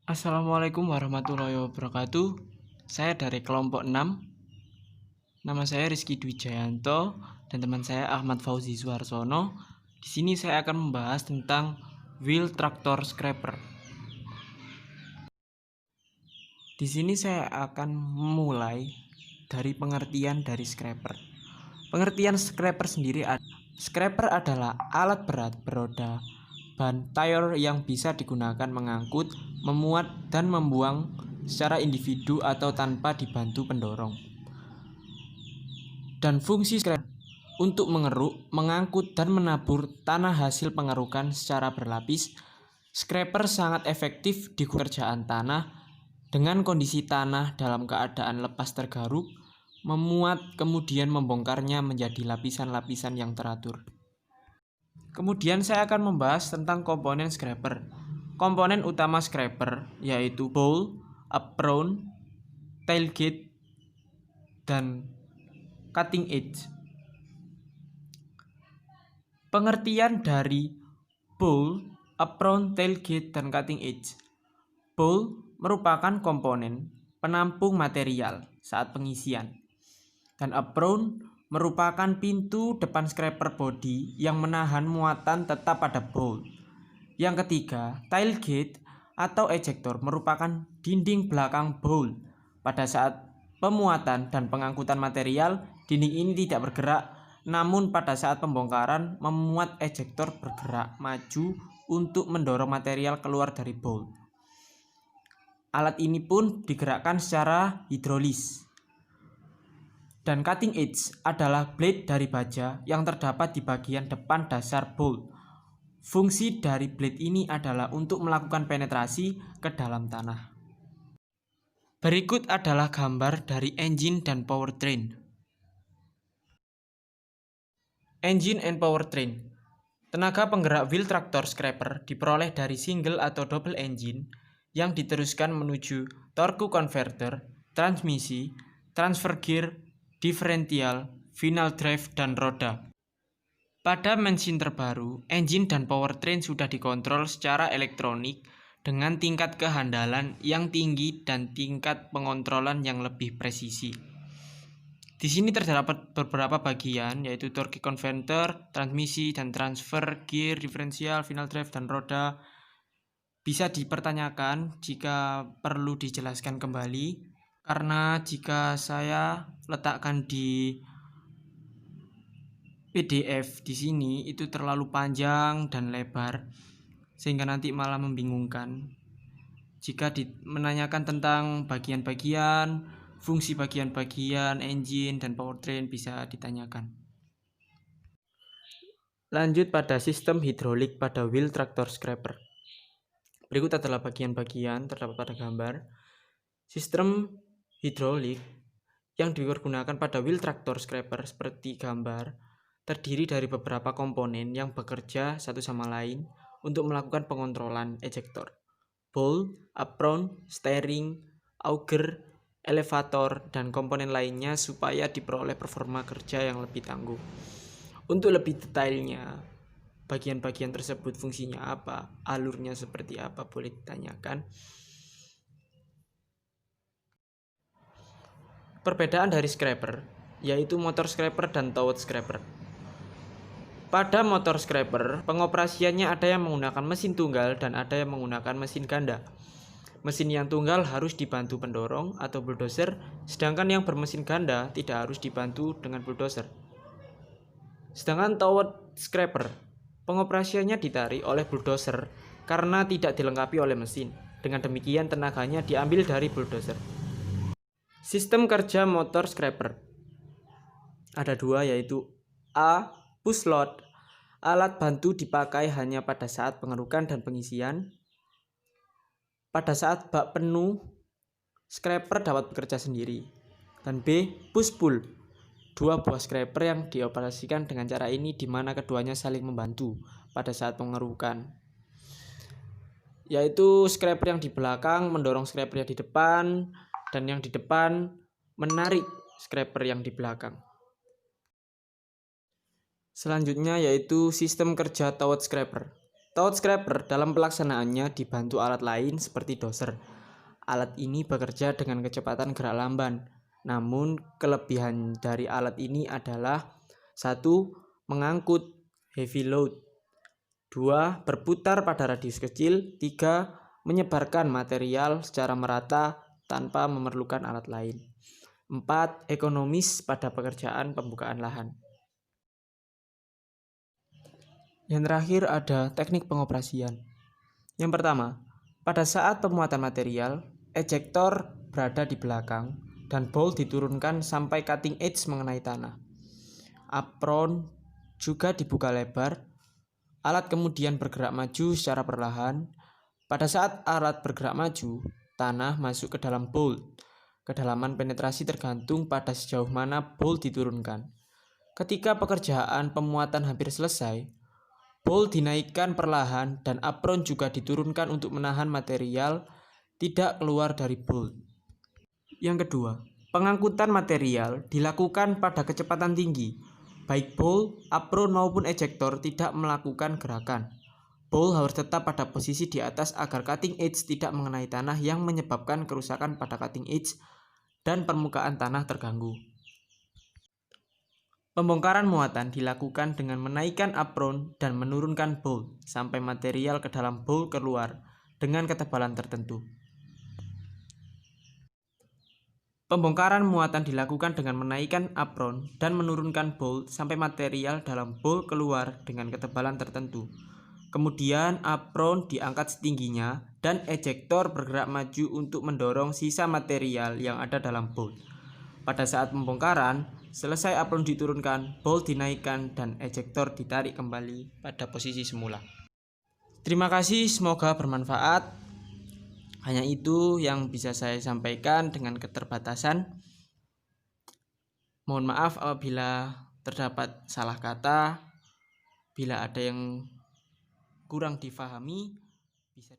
Assalamualaikum warahmatullahi wabarakatuh. Saya dari kelompok 6. Nama saya Rizky Dwi Jayanto dan teman saya Ahmad Fauzi Suharsono. Di sini saya akan membahas tentang wheel tractor scraper. Di sini saya akan memulai dari pengertian dari scraper. Pengertian scraper sendiri scraper adalah alat berat beroda ban tire yang bisa digunakan mengangkut, memuat, dan membuang secara individu atau tanpa dibantu pendorong. Dan fungsi scraper untuk mengeruk, mengangkut, dan menabur tanah hasil pengerukan secara berlapis. Scraper sangat efektif di pekerjaan tanah dengan kondisi tanah dalam keadaan lepas tergaruk, memuat kemudian membongkarnya menjadi lapisan-lapisan yang teratur. Kemudian saya akan membahas tentang komponen scraper. Komponen utama scraper yaitu bowl, apron, tailgate, dan cutting edge. Pengertian dari bowl, apron, tailgate, dan cutting edge. Bowl merupakan komponen penampung material saat pengisian, dan apron merupakan pintu depan scraper body yang menahan muatan tetap pada bowl. Yang ketiga, tailgate atau ejector merupakan dinding belakang bowl. Pada saat pemuatan dan pengangkutan material, dinding ini tidak bergerak, namun pada saat pembongkaran memuat ejector bergerak maju untuk mendorong material keluar dari bowl. Alat ini pun digerakkan secara hidrolis. Dan cutting edge adalah blade dari baja yang terdapat di bagian depan dasar bowl. Fungsi dari blade ini adalah untuk melakukan penetrasi ke dalam tanah. Berikut adalah gambar dari engine dan powertrain. Engine and powertrain. Tenaga penggerak wheel tractor scraper diperoleh dari single atau double engine yang diteruskan menuju torque converter, transmisi, transfer gear, diferential, final drive, dan roda. Pada mesin terbaru, engine dan powertrain sudah dikontrol secara elektronik dengan tingkat kehandalan yang tinggi dan tingkat pengontrolan yang lebih presisi. Di sini terdapat beberapa bagian yaitu torque converter, transmisi, dan transfer gear, diferensial, final drive, dan roda. Bisa dipertanyakan jika perlu dijelaskan kembali, karena jika saya letakkan di PDF di sini itu terlalu panjang dan lebar sehingga nanti malah membingungkan. Jika menanyakan tentang bagian-bagian, fungsi bagian-bagian engine dan powertrain bisa ditanyakan. Lanjut pada sistem hidrolik pada wheel tractor scraper. Berikut adalah bagian-bagian terdapat pada gambar. Sistem hidrolik yang digunakan pada wheel tractor scraper seperti gambar terdiri dari beberapa komponen yang bekerja satu sama lain untuk melakukan pengontrolan ejector, bowl, apron, steering, auger, elevator, dan komponen lainnya supaya diperoleh performa kerja yang lebih tangguh. Untuk lebih detailnya, bagian-bagian tersebut fungsinya apa, alurnya seperti apa, boleh ditanyakan. Perbedaan dari scraper yaitu motor scraper dan towed scraper. Pada motor scraper, pengoperasiannya ada yang menggunakan mesin tunggal dan ada yang menggunakan mesin ganda. Mesin yang tunggal harus dibantu pendorong atau bulldozer, sedangkan yang bermesin ganda tidak harus dibantu dengan bulldozer. Sedangkan towed scraper, pengoperasiannya ditarik oleh bulldozer karena tidak dilengkapi oleh mesin. Dengan demikian tenaganya diambil dari bulldozer. Sistem kerja motor scraper ada dua, yaitu A. Push load. Alat bantu dipakai hanya pada saat pengerukan dan pengisian. Pada saat bak penuh, scraper dapat bekerja sendiri. Dan B. Push pull. Dua buah scraper yang dioperasikan dengan cara ini di mana keduanya saling membantu pada saat pengerukan. Yaitu scraper yang di belakang mendorong scraper yang di depan, dan yang di depan menarik scraper yang di belakang. Selanjutnya yaitu sistem kerja towed scraper. Toad scraper dalam pelaksanaannya dibantu alat lain seperti dozer. Alat ini bekerja dengan kecepatan gerak lamban. Namun kelebihan dari alat ini adalah 1. Mengangkut heavy load, 2. Berputar pada radius kecil, 3. Menyebarkan material secara merata tanpa memerlukan alat lain, 4. Ekonomis pada pekerjaan pembukaan lahan. Yang terakhir ada teknik pengoperasian. Yang pertama, pada saat pemuatan material, ejektor berada di belakang dan bowl diturunkan sampai cutting edge mengenai tanah. Apron juga dibuka lebar. Alat kemudian bergerak maju secara perlahan. Pada saat alat bergerak maju, tanah masuk ke dalam bowl. Kedalaman penetrasi tergantung pada sejauh mana bowl diturunkan. Ketika pekerjaan pemuatan hampir selesai, bowl dinaikkan perlahan dan apron juga diturunkan untuk menahan material tidak keluar dari bowl. Yang kedua, pengangkutan material dilakukan pada kecepatan tinggi. Baik bowl, apron maupun ejektor tidak melakukan gerakan. Bowl harus tetap pada posisi di atas agar cutting edge tidak mengenai tanah yang menyebabkan kerusakan pada cutting edge dan permukaan tanah terganggu. Pembongkaran muatan dilakukan dengan menaikkan apron dan menurunkan bowl sampai material ke dalam bowl keluar dengan ketebalan tertentu. Pembongkaran muatan dilakukan dengan menaikkan apron dan menurunkan bowl sampai material dalam bowl keluar dengan ketebalan tertentu. Kemudian apron diangkat setingginya dan ejektor bergerak maju untuk mendorong sisa material yang ada dalam bowl. Pada saat pembongkaran, selesai apron diturunkan, bowl dinaikkan, dan ejektor ditarik kembali pada posisi semula. Terima kasih, semoga bermanfaat. Hanya itu yang bisa saya sampaikan dengan keterbatasan. Mohon maaf apabila terdapat salah kata. Bila ada yang kurang difahami, bisa